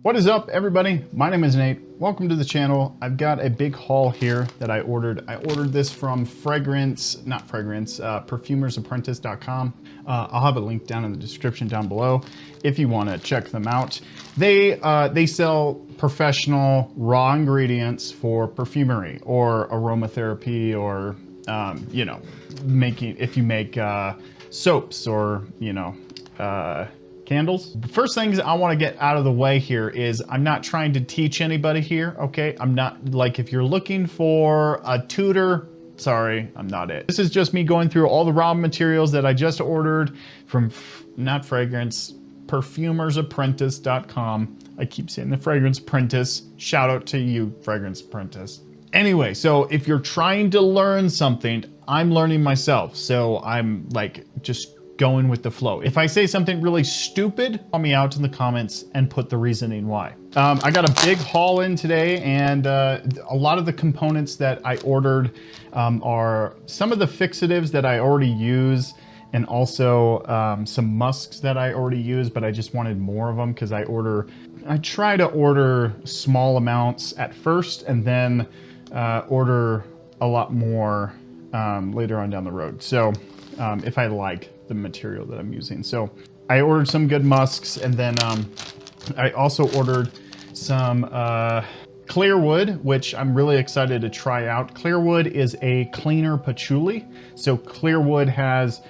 What is up, everybody? My name is Nate. Welcome to the channel. I've got a big haul here that I ordered. I ordered this from perfumersapprentice.com. I'll have a link down in the description down below if you want to check them out. They sell professional raw ingredients for perfumery or aromatherapy or if you make soaps or candles. The first things I want to get out of the way here is I'm not trying to teach anybody here, okay? I'm not, like, if you're looking for a tutor, sorry, I'm not it. This is just me going through all the raw materials that I just ordered from, not fragrance, perfumersapprentice.com. I keep saying the Fragrance Apprentice. Shout out to you, Fragrance Apprentice. Anyway, so if you're trying to learn something, I'm learning myself. So I'm like, just going with the flow. If I say something really stupid, call me out in the comments and put the reasoning why. I got a big haul in today, and a lot of the components that I ordered are some of the fixatives that I already use, and also some musks that I already use, but I just wanted more of them because I try to order small amounts at first and then order a lot more later on down the road. So if I like the material that I'm using. So I ordered some good musks, and then I also ordered some Clearwood, which I'm really excited to try out. Clearwood is a cleaner patchouli. So Clearwood has,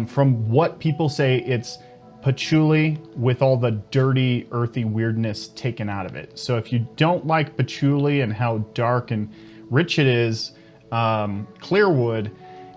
from what people say, it's patchouli with all the dirty, earthy weirdness taken out of it. So if you don't like patchouli and how dark and rich it is, Clearwood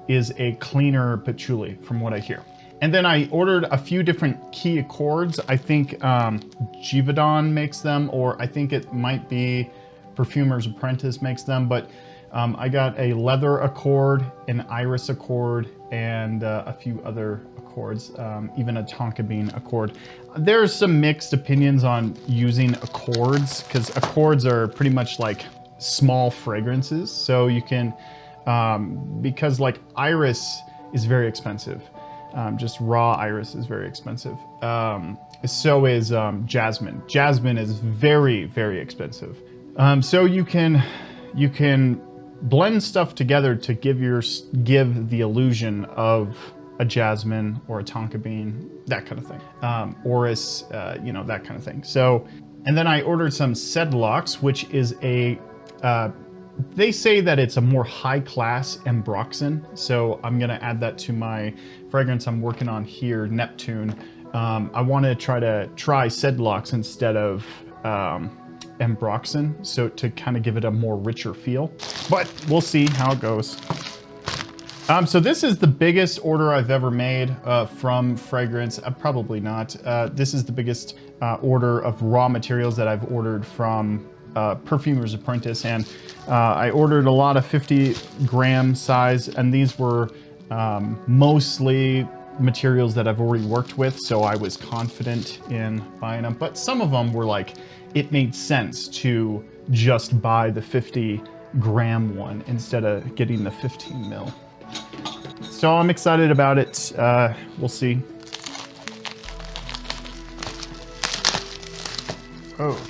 is a cleaner patchouli from what I hear. And then I ordered a few different key accords. I think Givaudan makes them, or I think it might be Perfumer's Apprentice makes them, but I got a leather accord, an iris accord, and a few other accords, even a tonka bean accord. There's some mixed opinions on using accords, because accords are pretty much like small fragrances. So you can, because like iris is very expensive. Just raw iris is very expensive. So is jasmine. Jasmine is very, very expensive. So you can blend stuff together to give the illusion of a jasmine or a tonka bean, that kind of thing. Orris, that kind of thing. So, and then I ordered some Cetalox, which is they say that it's a more high-class ambroxan, so I'm gonna add that to my fragrance I'm working on here, Neptune. I want to try Cetalox instead of ambroxan, so to kind of give it a more richer feel. But we'll see how it goes. So this is the biggest order I've ever made from fragrance. Probably not. This is the biggest order of raw materials that I've ordered from Perfumer's Apprentice, and I ordered a lot of 50-gram size, and these were mostly materials that I've already worked with, so I was confident in buying them. But some of them were like, it made sense to just buy the 50-gram one instead of getting the 15 mil. So I'm excited about it. We'll see. Oh.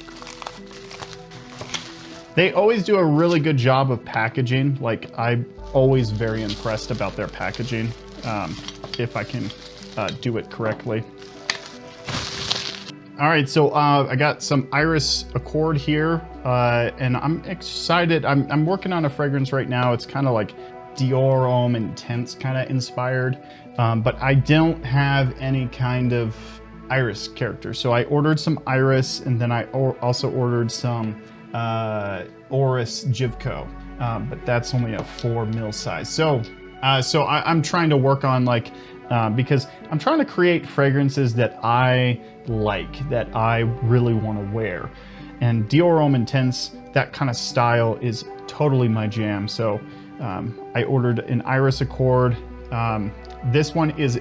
They always do a really good job of packaging. Like, I'm always very impressed about their packaging, if I can do it correctly. All right, so I got some Iris Accord here, and I'm excited. I'm working on a fragrance right now. It's kind of like Dior Homme Intense kind of inspired, but I don't have any kind of Iris character. So I ordered some Iris, and then I also ordered some Orris Givco, but that's only a 4 mil size. So I'm trying to work on because I'm trying to create fragrances that I like, that I really want to wear. And Dior Homme Intense, that kind of style is totally my jam. So I ordered an Iris Accord. This one is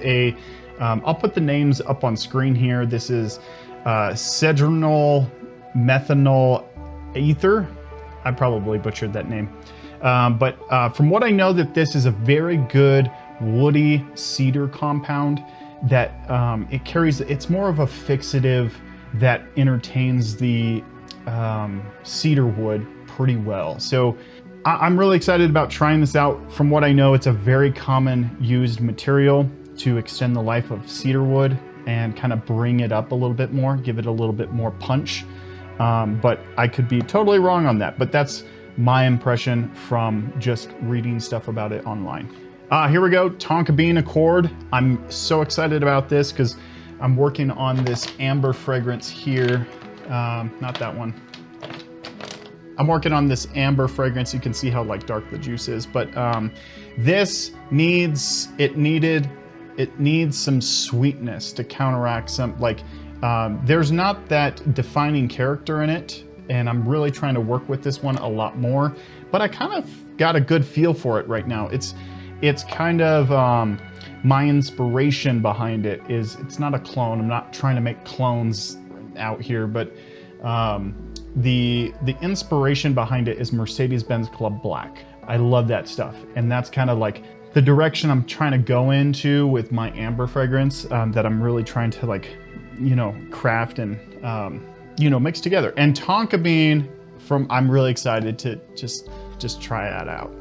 I'll put the names up on screen here. This is Cedryl Methanol Ether. I probably butchered that name. But from what I know, that this is a very good woody cedar compound that it's more of a fixative that entertains the cedar wood pretty well. So I'm really excited about trying this out. From what I know, it's a very common used material to extend the life of cedar wood and kind of bring it up a little bit more, give it a little bit more punch. But I could be totally wrong on that, but that's my impression from just reading stuff about it online. Here we go, Tonka Bean Accord. I'm so excited about this because I'm working on this amber fragrance here. Not that one. I'm working on this amber fragrance. You can see how like dark the juice is, but this needs some sweetness to counteract some, like, there's not that defining character in it, and I'm really trying to work with this one a lot more, but I kind of got a good feel for it right now. It's kind of, my inspiration behind it is, it's not a clone. I'm not trying to make clones out here, but the inspiration behind it is Mercedes-Benz Club Black. I love that stuff, and that's kind of like the direction I'm trying to go into with my amber fragrance, that I'm really trying to, like, you know, craft and you know, mix together. And Tonka Bean, I'm really excited to just try that out.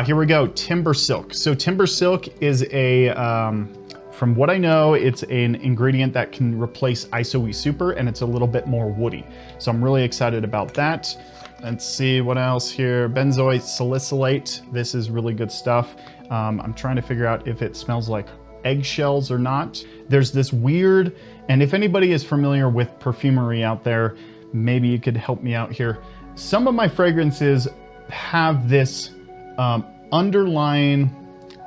Here we go, Timbersilk. So Timbersilk is a from what I know, it's an ingredient that can replace ISOE Super, and it's a little bit more woody. So I'm really excited about that. Let's see what else here. Benzyl Salicylate. This is really good stuff. I'm trying to figure out if it smells like eggshells or not. There's this weird, and if anybody is familiar with perfumery out there, maybe you could help me out here. Some of my fragrances have this underlying,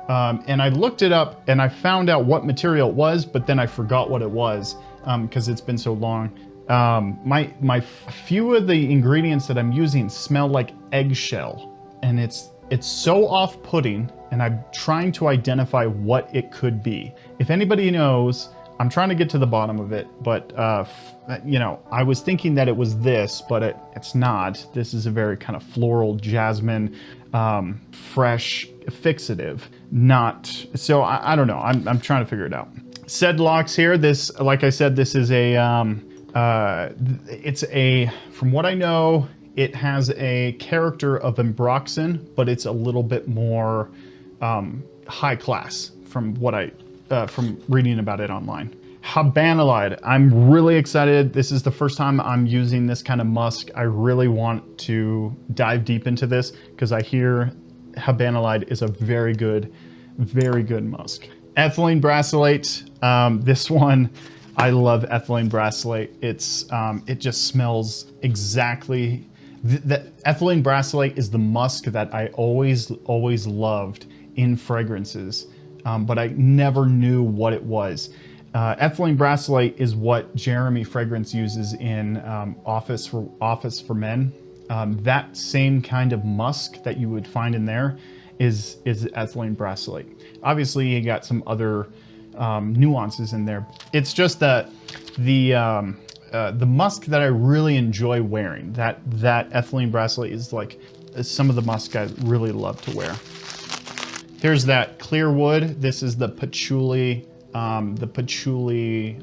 and I looked it up and I found out what material it was, but then I forgot what it was because it's been so long. My few of the ingredients that I'm using smell like eggshell, and it's so off-putting, and I'm trying to identify what it could be. If anybody knows, I'm trying to get to the bottom of it, but you know, I was thinking that it was this, but it's not. This is a very kind of floral jasmine, fresh fixative, not, so I don't know. I'm trying to figure it out. Cetalox here, this, like I said, this is a, it's a, from what I know, it has a character of ambroxan, but it's a little bit more high class from what from reading about it online. Habanolide, I'm really excited. This is the first time I'm using this kind of musk. I really want to dive deep into this because I hear Habanolide is a very good musk. Ethylene Brassylate, this one, I love ethylene brassylate. It just smells exactly. The ethylene brassylate is the musk that I always loved in fragrances, but I never knew what it was. Ethylene Brassylate is what Jeremy Fragrance uses in Office for Men. That same kind of musk that you would find in there is ethylene brassylate. Obviously, you got some other nuances in there. It's just that the musk that I really enjoy wearing, that ethylene brassylate is like some of the musk I really love to wear. Here's that Clearwood. This is the patchouli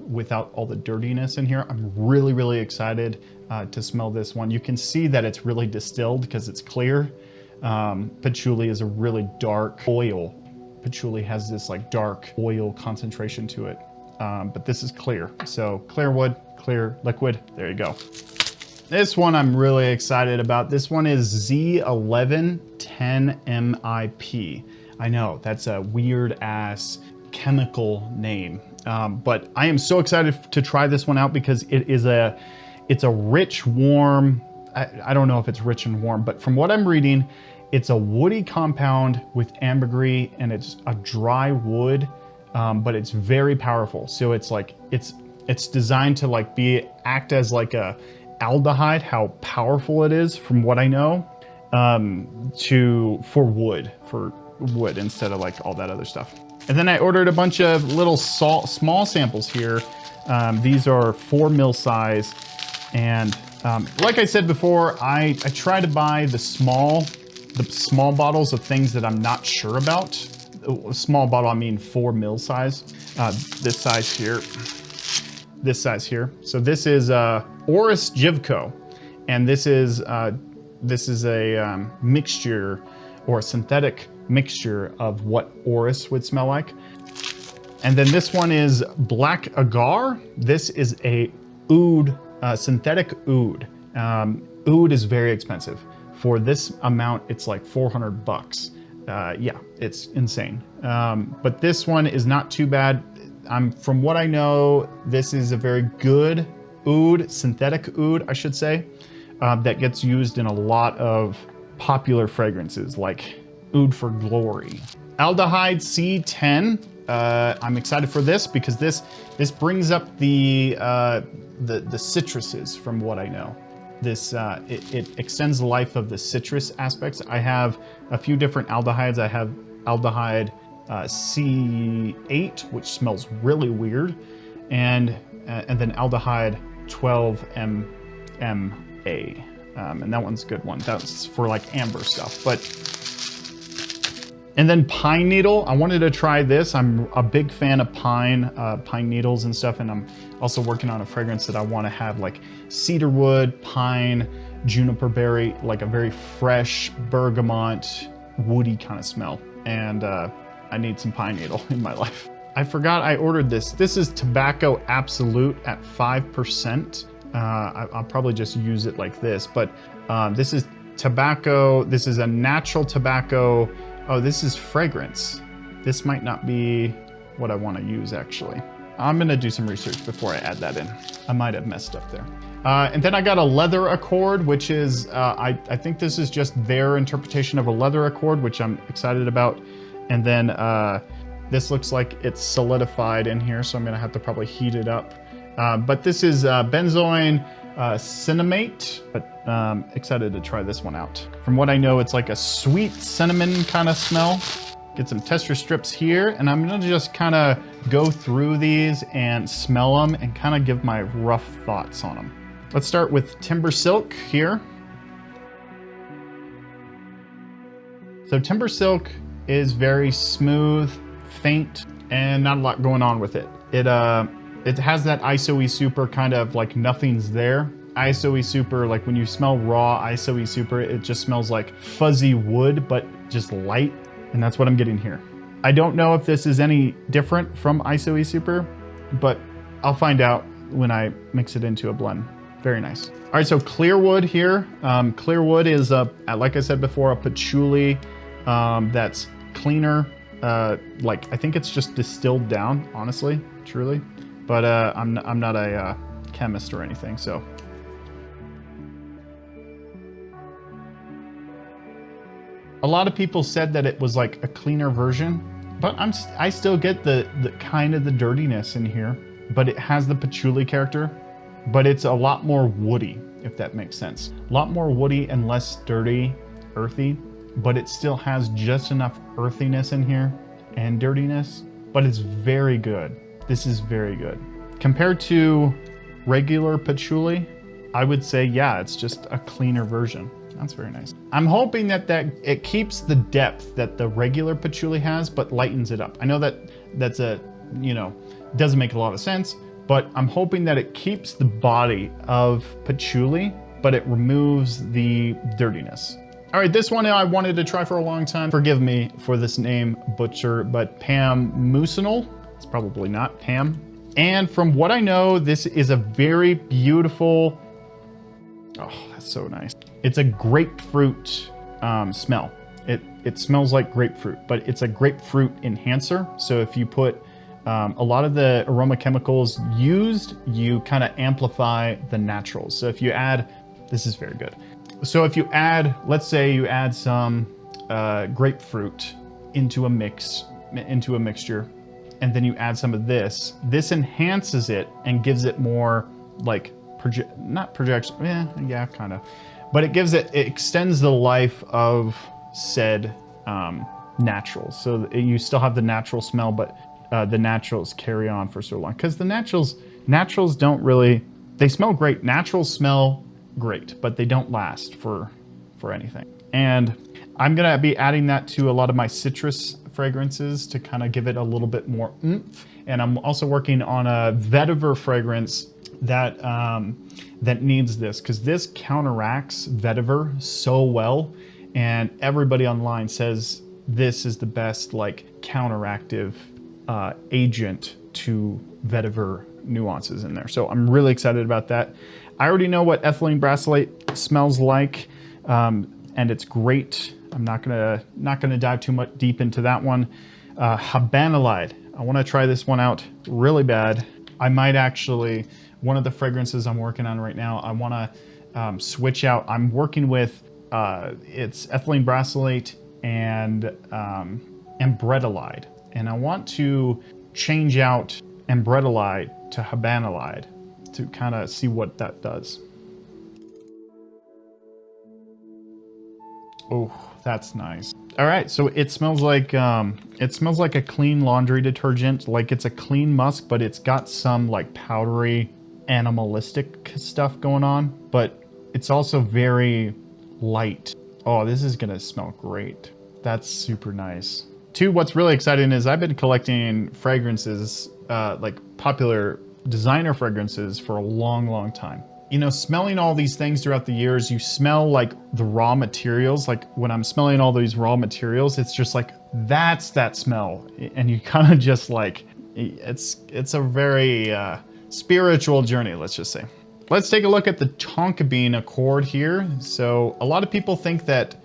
without all the dirtiness in here. I'm really excited to smell this one. You can see that it's really distilled because it's clear. Patchouli is a really dark oil. Patchouli has this like dark oil concentration to it, but this is clear. So Clearwood, clear liquid, there you go. This one I'm really excited about. This one is Z1110MIP. I know, that's a weird ass chemical name, but I am so excited to try this one out because it's a rich, warm, I don't know if it's rich and warm, but from what I'm reading, it's a woody compound with ambergris, and it's a dry wood, but it's very powerful. So it's like, it's designed to like act as like a aldehyde, how powerful it is from what I know, for wood instead of like all that other stuff. And then I ordered a bunch of little small samples here. These are 4 ml size. And like I said before, I try to buy the small bottles of things that I'm not sure about. Small bottle, I mean 4 ml size. This size here. this size here. So this is Orris Givco, and this is a mixture or a synthetic mixture of what Orris would smell like. And then this one is Black Agar. This is a oud, synthetic oud. Oud is very expensive. For this amount, it's like $400. Yeah, it's insane. But this one is not too bad. From what I know, this is a very good oud, synthetic oud, I should say, that gets used in a lot of popular fragrances like Oud for Glory. Aldehyde C-10. I'm excited for this because this brings up the citruses from what I know. This it extends the life of the citrus aspects. I have a few different aldehydes. I have Aldehyde C-8, which smells really weird, and then Aldehyde 12MMA, and that one's a good one. That's for like amber stuff. And then pine needle. I wanted to try this. I'm a big fan of pine needles and stuff, and I'm also working on a fragrance that I want to have like cedarwood, pine, juniper berry, like a very fresh bergamot, woody kind of smell. And I need some pine needle in my life. I forgot I ordered this. This is Tobacco Absolute at 5%. I'll probably just use it like this, but this is tobacco. This is a natural tobacco. Oh, this is fragrance. This might not be what I want to use, actually. I'm gonna do some research before I add that in. I might have messed up there. And then I got a leather accord, which is, I think this is just their interpretation of a leather accord, which I'm excited about. And then this looks like it's solidified in here, so I'm gonna have to probably heat it up. But this is Benzyl Cinnamate, but excited to try this one out. From what I know, it's like a sweet cinnamon kind of smell. Get some tester strips here, and I'm gonna just kind of go through these and smell them and kind of give my rough thoughts on them. Let's start with Timbersilk here. So Timbersilk is very smooth, faint, and not a lot going on with it. It has that ISOE Super kind of like nothing's there. ISOE Super, like when you smell raw ISOE Super, it just smells like fuzzy wood, but just light. And that's what I'm getting here. I don't know if this is any different from ISOE Super, but I'll find out when I mix it into a blend. Very nice. All right, so Clearwood here. Clearwood is, like I said before, a patchouli that's cleaner. Like I think it's just distilled down, honestly, truly. But I'm not a chemist or anything, so. A lot of people said that it was like a cleaner version, but I still get the kind of the dirtiness in here, but it has the patchouli character, but it's a lot more woody, if that makes sense. A lot more woody and less dirty, earthy, but it still has just enough earthiness in here and dirtiness, but it's very good. This is very good. Compared to regular patchouli, I would say, yeah, it's just a cleaner version. That's very nice. I'm hoping that it keeps the depth that the regular patchouli has, but lightens it up. I know that's doesn't make a lot of sense, but I'm hoping that it keeps the body of patchouli, but it removes the dirtiness. All right, this one I wanted to try for a long time. Forgive me for this name butcher, but Pamplemousse. It's probably not Pam. And from what I know, this is a very beautiful, oh, that's so nice. It's a grapefruit smell. It smells like grapefruit, but it's a grapefruit enhancer. So if you put a lot of the aroma chemicals used, you kind of amplify the naturals. So if you add, this is very good. So if you add, let's say you add some grapefruit into a mixture, and then you add some of this enhances it and gives it more like not projection, yeah, kind of, but it extends the life of said naturals. So you still have the natural smell, but the naturals carry on for so long, because the naturals don't really, they smell great. Naturals smell great, but they don't last for anything. And I'm gonna be adding that to a lot of my citrus fragrances to kind of give it a little bit more oomph. And I'm also working on a vetiver fragrance that that needs this, because this counteracts vetiver so well, and everybody online says this is the best like counteractive agent to vetiver nuances in there. So I'm really excited about that. I already know what ethylene brassylate smells like, and it's great. I'm not gonna dive too much deep into that one. Habanolide. I want to try this one out really bad. I might actually, one of the fragrances I'm working on right now, I want to switch out. I'm working with it's ethylene brassylate and Ambretolide, and I want to change out Ambretolide to Habanolide to kind of see what that does. Oh, that's nice. All right, so it smells like a clean laundry detergent. Like it's a clean musk, but it's got some like powdery animalistic stuff going on, but it's also very light. Oh, this is gonna smell great. That's super nice. Two, what's really exciting is I've been collecting fragrances, like popular designer fragrances for a long, long time. You know, smelling all these things throughout the years, you smell like the raw materials. Like when I'm smelling all these raw materials, it's just like, that's that smell. And you kind of just like, it's a very spiritual journey, let's just say. Let's take a look at the Tonka bean accord here. So a lot of people think that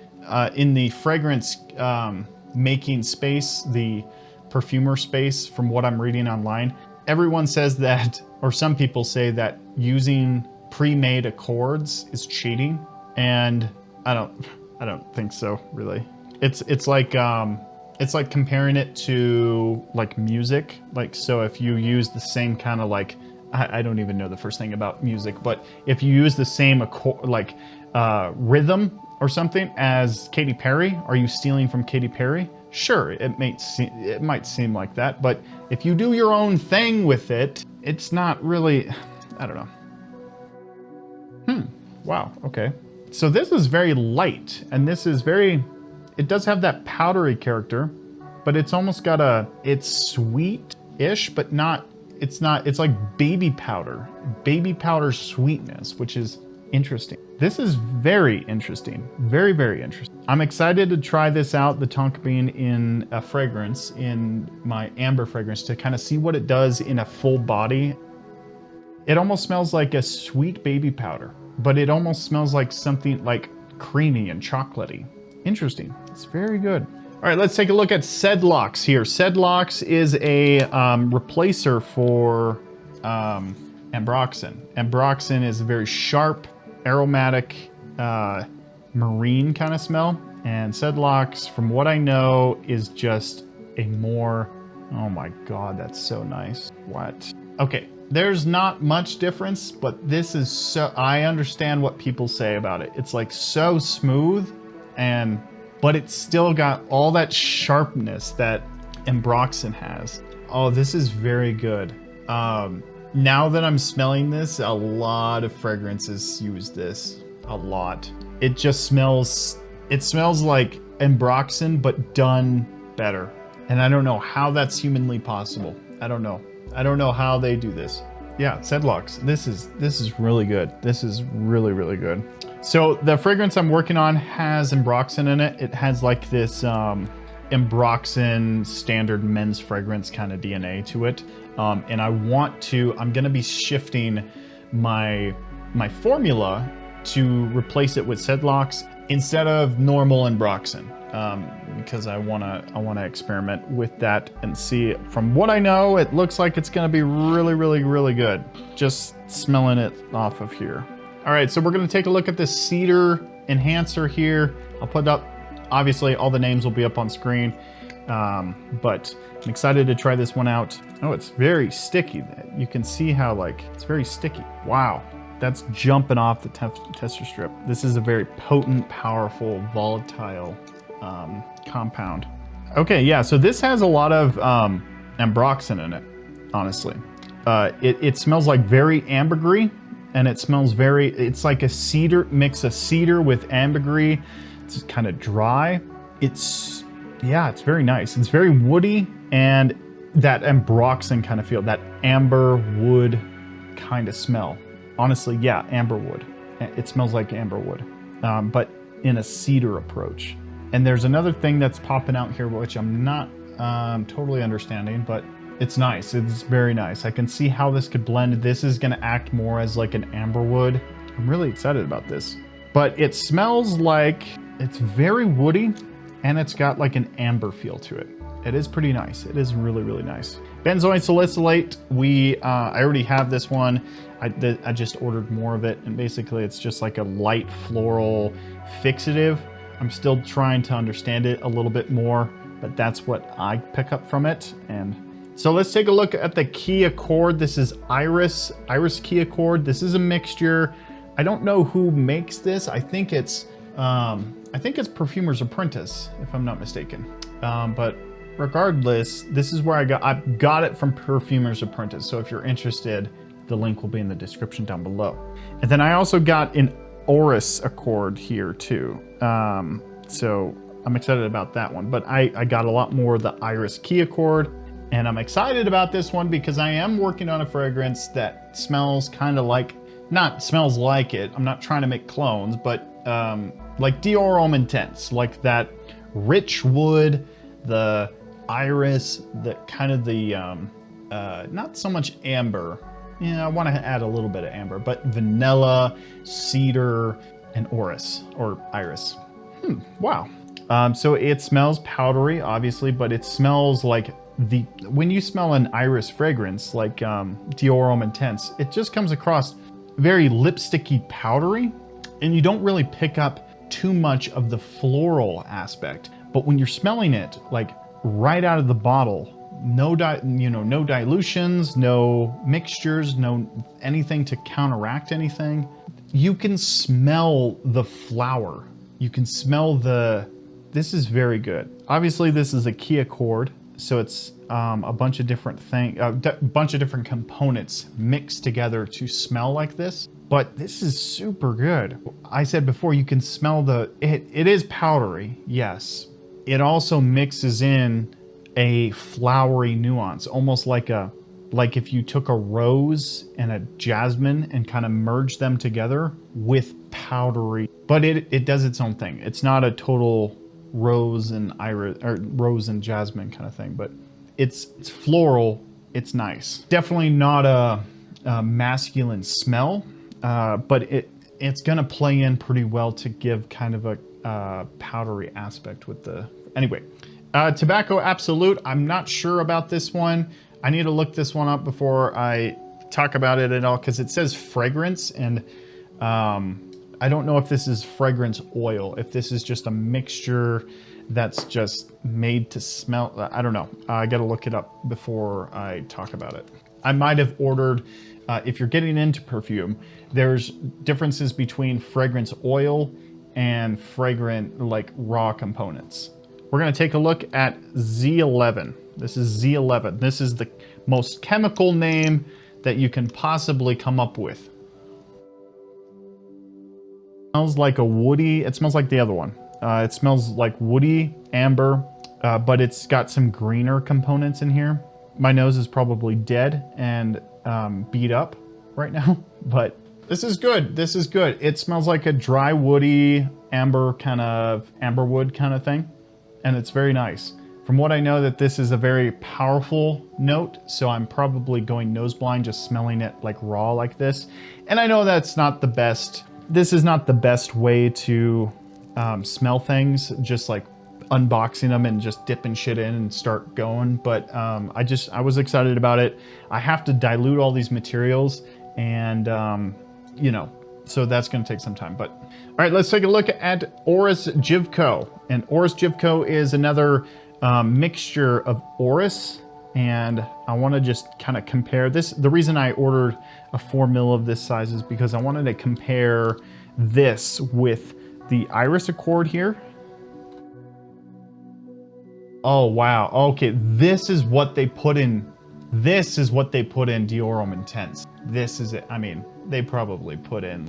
in the fragrance making space, the perfumer space, from what I'm reading online, everyone says that, or some people say that using pre-made accords is cheating, and I don't think so, really. It's like comparing it to like music. Like, so if you use the same kind of like, I don't even know the first thing about music, but if you use the same accord, like rhythm or something as Katy Perry, are you stealing from Katy Perry? Sure, it might seem like that, but if you do your own thing with it, it's not really, I don't know. Wow, okay. So this is very light, and this is very, it does have that powdery character, but it's almost got it's sweet-ish, but not, it's like baby powder sweetness, which is interesting. This is very interesting, very, very interesting. I'm excited to try this out, the Tonka bean, in a fragrance, in my amber fragrance, to kind of see what it does in a full body. It almost smells like a sweet baby powder, but it almost smells like something like creamy and chocolatey. Interesting. It's very good. All right, let's take a look at Cetalox here. Cetalox is a replacer for ambroxan. Ambroxan is a very sharp, aromatic, marine kind of smell. And Cetalox, from what I know, is just a more, oh my God, that's so nice. What? Okay. There's not much difference, but this is so, I understand what people say about it. It's like so smooth, but it's still got all that sharpness that ambroxan has. Oh, this is very good. Now that I'm smelling this, a lot of fragrances use this, a lot. It just smells, it smells like ambroxan, but done better. And I don't know how that's humanly possible. I don't know. I don't know how they do this. Yeah, Cedryl. This is really good. This is really, really good. So the fragrance I'm working on has ambroxan in it. It has like this ambroxan standard men's fragrance kind of DNA to it. And I'm gonna be shifting my formula to replace it with Cedryl instead of normal ambroxan. Because I wanna experiment with that and see. From what I know, it looks like it's gonna be really, really, really good. Just smelling it off of here. All right, so we're gonna take a look at this cedar enhancer here. I'll put up, obviously all the names will be up on screen, but I'm excited to try this one out. Oh, it's very sticky. You can see how like, it's very sticky. Wow. That's jumping off the tester strip. This is a very potent, powerful, volatile compound. Okay, yeah, so this has a lot of ambroxan in it, honestly. It smells like very ambergris, and it smells very, it's like a cedar, mix of cedar with ambergris. It's kind of dry. Yeah, it's very nice. It's very woody, and that ambroxan kind of feel, that amber wood kind of smell. Honestly, yeah, amber wood. It smells like amber wood, but in a cedar approach. And there's another thing that's popping out here, which I'm not totally understanding, but it's nice. It's very nice. I can see how this could blend. This is going to act more as like an amber wood. I'm really excited about this. But it smells like it's very woody, and it's got like an amber feel to it. It is pretty nice. It is really, really nice. Benzyl Salicylate, I already have this one. I just ordered more of it, and basically it's just like a light floral fixative. I'm still trying to understand it a little bit more, but that's what I pick up from it. And so let's take a look at the Key Accord. This is Iris Key Accord. This is a mixture. I don't know who makes this. I think it's Perfumer's Apprentice, if I'm not mistaken. But regardless, this is where I got it from Perfumer's Apprentice. So if you're interested, the link will be in the description down below. And then I also got an Orris Accord here too. So I'm excited about that one. But I got a lot more of the Iris Key Accord. And I'm excited about this one because I am working on a fragrance that smells kind of like, not smells like it. I'm not trying to make clones, but like Dior Homme Intense, like that rich wood, the iris, the kind of the, not so much amber. Yeah, I want to add a little bit of amber, but vanilla, cedar, and Orris, or iris. Wow. So it smells powdery, obviously, but it smells like when you smell an iris fragrance, like Dior Homme Intense, it just comes across very lipsticky powdery, and you don't really pick up too much of the floral aspect. But when you're smelling it, like right out of the bottle, no dilutions, no mixtures, no anything to counteract anything. You can smell the flower. You can smell this is very good. Obviously this is a Key Accord, so it's a bunch of different bunch of different components mixed together to smell like this. But this is super good. I said before, you can smell it is powdery, yes. It also mixes in a flowery nuance, almost like if you took a rose and a jasmine and kind of merged them together with powdery. But it does its own thing. It's not a total rose and iris or rose and jasmine kind of thing, but it's floral. It's nice. Definitely not a masculine smell, but it's gonna play in pretty well to give kind of a powdery aspect with the. Anyway, Tobacco Absolute. I'm not sure about this one. I need to look this one up before I talk about it at all, because it says fragrance, and I don't know if this is fragrance oil, if this is just a mixture that's just made to smell. I don't know. I got to look it up before I talk about it. I might have ordered, if you're getting into perfume, there's differences between fragrance oil and fragrant, like raw components. We're going to take a look at Z11. This is Z11. This is the most chemical name that you can possibly come up with. It smells like a woody, it smells like the other one. It smells like woody, amber, but it's got some greener components in here. My nose is probably dead and beat up right now, but this is good. This is good. It smells like a dry, woody, amber wood kind of thing. And it's very nice. From what I know, that this is a very powerful note, so I'm probably going nose blind just smelling it like raw like this. And I know that's not the best. This is not the best way to smell things, just like unboxing them and just dipping shit in and start going. But I was excited about it. I have to dilute all these materials, and so that's going to take some time. But all right, let's take a look at Orris Givco. And Orris Givco is another mixture of Orris, and I want to just kind of compare this. The reason I ordered a 4 ml of this size is because I wanted to compare this with the Iris Accord here. Oh wow, okay, this is what they put in. This is what they put in Dior Homme Intense. This is it. I mean, they probably put in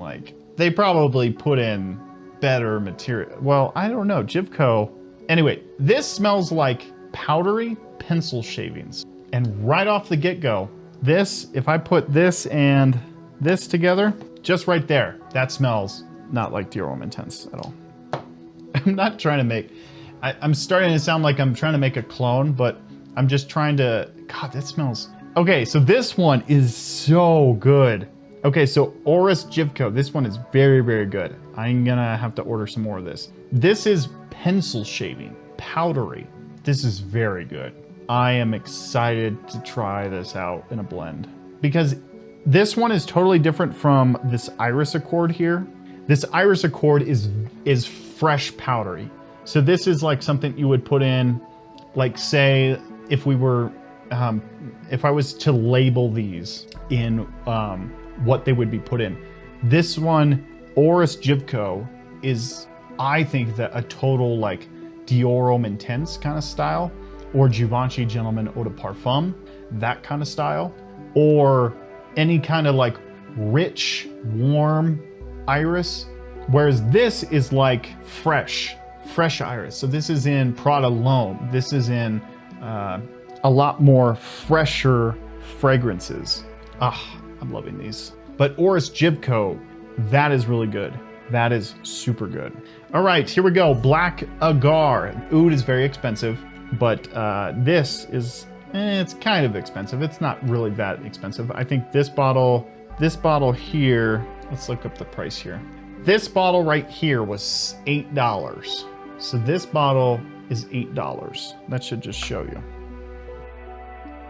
better material. Well, I don't know, Givco. Anyway, this smells like powdery pencil shavings. And right off the get-go, this, if I put this and this together, just right there, that smells not like Dior Homme Intense at all. I'm not trying to make, I'm starting to sound like I'm trying to make a clone, but I'm just trying to, God, that smells. Okay, so this one is so good. Okay, so Orris Givco, this one is very, very good. I'm gonna have to order some more of this. This is pencil shaving, powdery. This is very good. I am excited to try this out in a blend because this one is totally different from this Iris Accord here. This Iris Accord is fresh powdery. So this is like something you would put in, like say, if we were, if I was to label these in what they would be put in. This one, Orris Givco, is, I think, that a total like Dior Homme Intense kind of style, or Givenchy Gentleman Eau de Parfum, that kind of style, or any kind of like rich, warm iris. Whereas this is like fresh iris. So this is in Prada L'Homme. This is in a lot more fresher fragrances. Ah, I'm loving these. But Orris Givco, that is really good. That is super good. All right, here we go. Black Agar. Oud is very expensive, but this is, it's kind of expensive. It's not really that expensive. I think this bottle here, let's look up the price here. This bottle right here was $8. So this bottle is $8. That should just show you.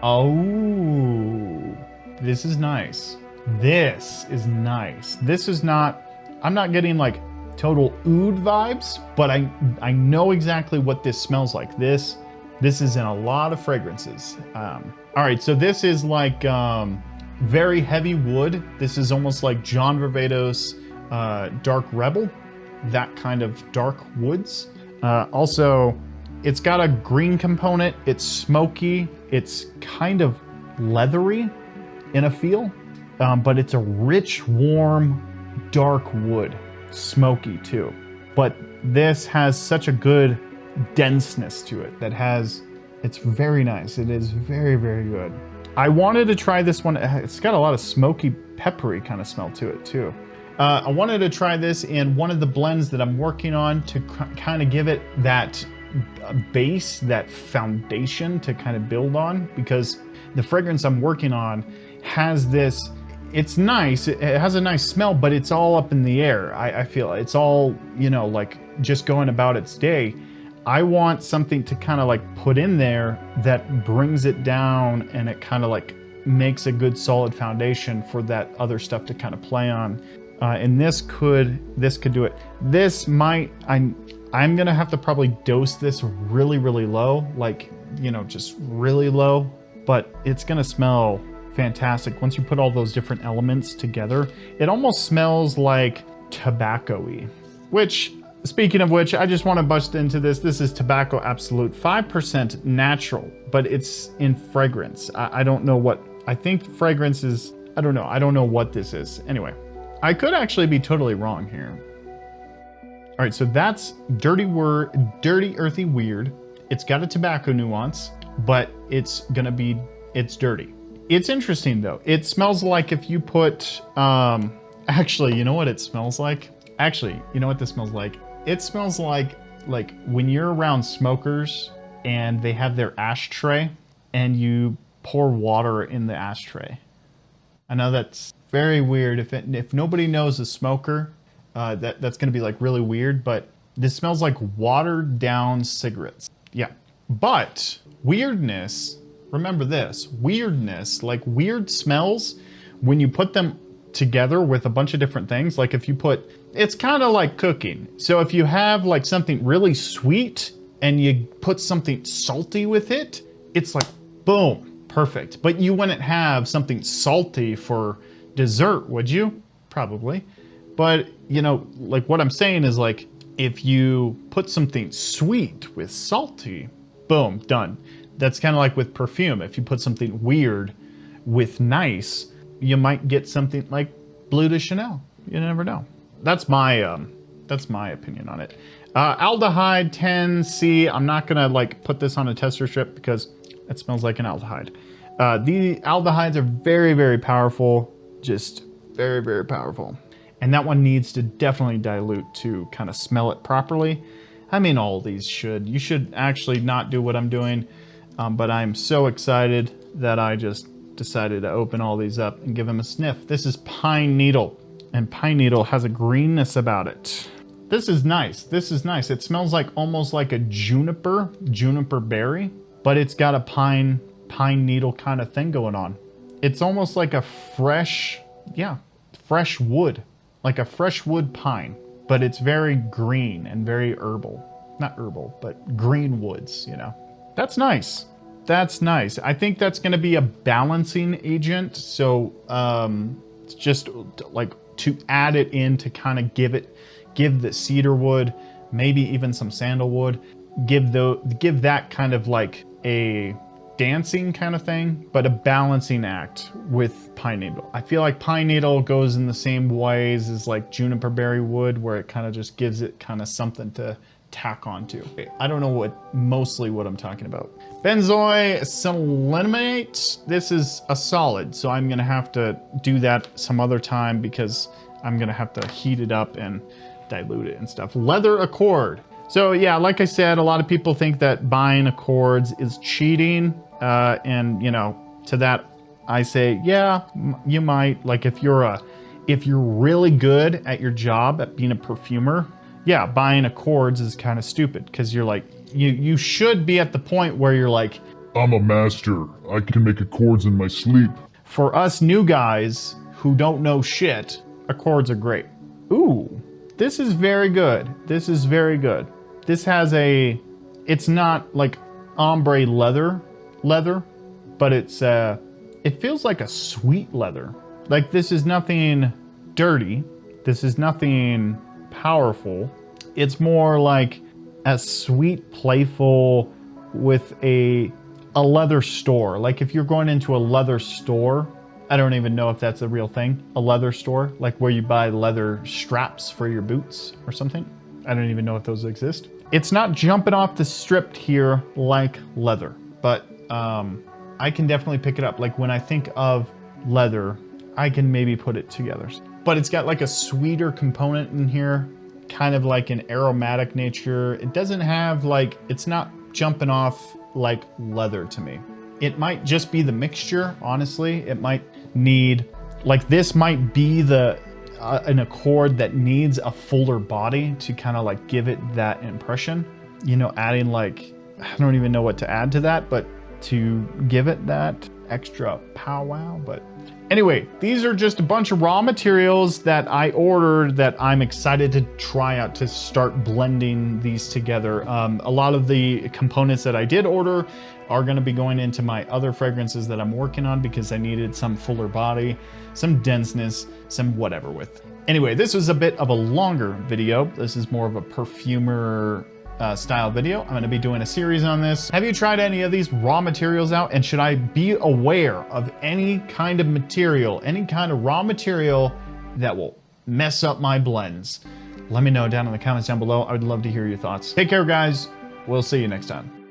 Oh, this is nice. This is nice. This is not, I'm not getting like total oud vibes, but I know exactly what this smells like. This is in a lot of fragrances. All right, so this is like very heavy wood. This is almost like John Varvatos Dark Rebel, that kind of dark woods. Also, it's got a green component. It's smoky. It's kind of leathery in a feel, but it's a rich, warm, dark wood. Smoky too. But this has such a good denseness to it that it's very nice. It is very, very good. I wanted to try this one. It's got a lot of smoky, peppery kind of smell to it too. I wanted to try this in one of the blends that I'm working on to kind of give it that base, that foundation to kind of build on, because the fragrance I'm working on has this, it's nice, it has a nice smell, but it's all up in the air. I feel it's all, you know, like just going about its day. I want something to kind of like put in there that brings it down, and it kind of like makes a good solid foundation for that other stuff to kind of play on. And this could do it. This might, I'm gonna have to probably dose this really, really low, like, you know, just really low, but it's gonna smell fantastic. Once you put all those different elements together, it almost smells like tobacco-y, which, speaking of which, I just want to bust into this. This is Tobacco Absolute, 5% natural, but it's in fragrance. I don't know what, I think fragrance is, I don't know what this is. Anyway, I could actually be totally wrong here. All right, so that's Dirty Earthy Weird. It's got a tobacco nuance, but it's dirty. It's interesting though. It smells like if you put, actually, you know what it smells like? Actually, you know what this smells like? It smells like when you're around smokers and they have their ashtray and you pour water in the ashtray. I know that's very weird. If nobody knows a smoker, that's gonna be like really weird, but this smells like watered down cigarettes. Yeah, but weirdness, remember this, weirdness, like weird smells, when you put them together with a bunch of different things, like if you put, it's kind of like cooking. So if you have like something really sweet and you put something salty with it, it's like, boom, perfect. But you wouldn't have something salty for dessert, would you? Probably. But you know, like what I'm saying is like, if you put something sweet with salty, boom, done. That's kind of like with perfume. If you put something weird with nice, you might get something like Bleu de Chanel. You never know. That's my opinion on it. Aldehyde 10C. I'm not gonna like put this on a tester strip because it smells like an aldehyde. The aldehydes are very, very powerful, just very, very powerful. And that one needs to definitely dilute to kind of smell it properly. I mean, all of these should. You should actually not do what I'm doing, but I'm so excited that I just decided to open all these up and give them a sniff. This is pine needle, and pine needle has a greenness about it. This is nice. This is nice. It smells like almost like a juniper berry, but it's got a pine needle kind of thing going on. It's almost like a fresh wood, like a fresh wood pine, but it's very green and very herbal. Not herbal, but green woods, you know. That's nice. That's nice. I think that's going to be a balancing agent. So it's just like to add it in to kind of give the cedar wood, maybe even some sandalwood, give that kind of like a dancing kind of thing, but a balancing act with pine needle. I feel like pine needle goes in the same ways as like juniper berry wood, where it kind of just gives it kind of something to tack onto. I don't know mostly what I'm talking about. Benzyl Cinnamate. This is a solid, so I'm gonna have to do that some other time because I'm gonna have to heat it up and dilute it and stuff. Leather accord. So yeah, like I said, a lot of people think that buying accords is cheating. And you know, to that I say, yeah, you might. Like if you're really good at your job at being a perfumer, yeah, buying accords is kind of stupid, because you're like, you should be at the point where you're like, I'm a master. I can make accords in my sleep. For us new guys who don't know shit, accords are great. Ooh, this is very good. This is very good. This has it's not like ombre leather, but it feels like a sweet leather. Like this is nothing dirty. This is nothing powerful. It's more like a sweet, playful with a leather store. Like if you're going into a leather store, I don't even know if that's a real thing, a leather store, like where you buy leather straps for your boots or something. I don't even know if those exist. It's not jumping off the strip here like leather, but I can definitely pick it up. Like when I think of leather, I can maybe put it together. But it's got like a sweeter component in here, kind of like an aromatic nature. It doesn't have like, it's not jumping off like leather to me. It might just be the mixture, honestly. It might need, like this might be an accord that needs a fuller body to kind of like give it that impression. You know, adding like, I don't even know what to add to that, but to give it that extra powwow. But anyway, these are just a bunch of raw materials that I ordered that I'm excited to try out to start blending these together. A lot of the components that I did order are going to be going into my other fragrances that I'm working on because I needed some fuller body, some denseness, some whatever with. Anyway, this was a bit of a longer video. This is more of a perfumer style video. I'm going to be doing a series on this. Have you tried any of these raw materials out? And should I be aware of any kind of material, any kind of raw material that will mess up my blends? Let me know down in the comments down below. I would love to hear your thoughts. Take care, guys. We'll see you next time.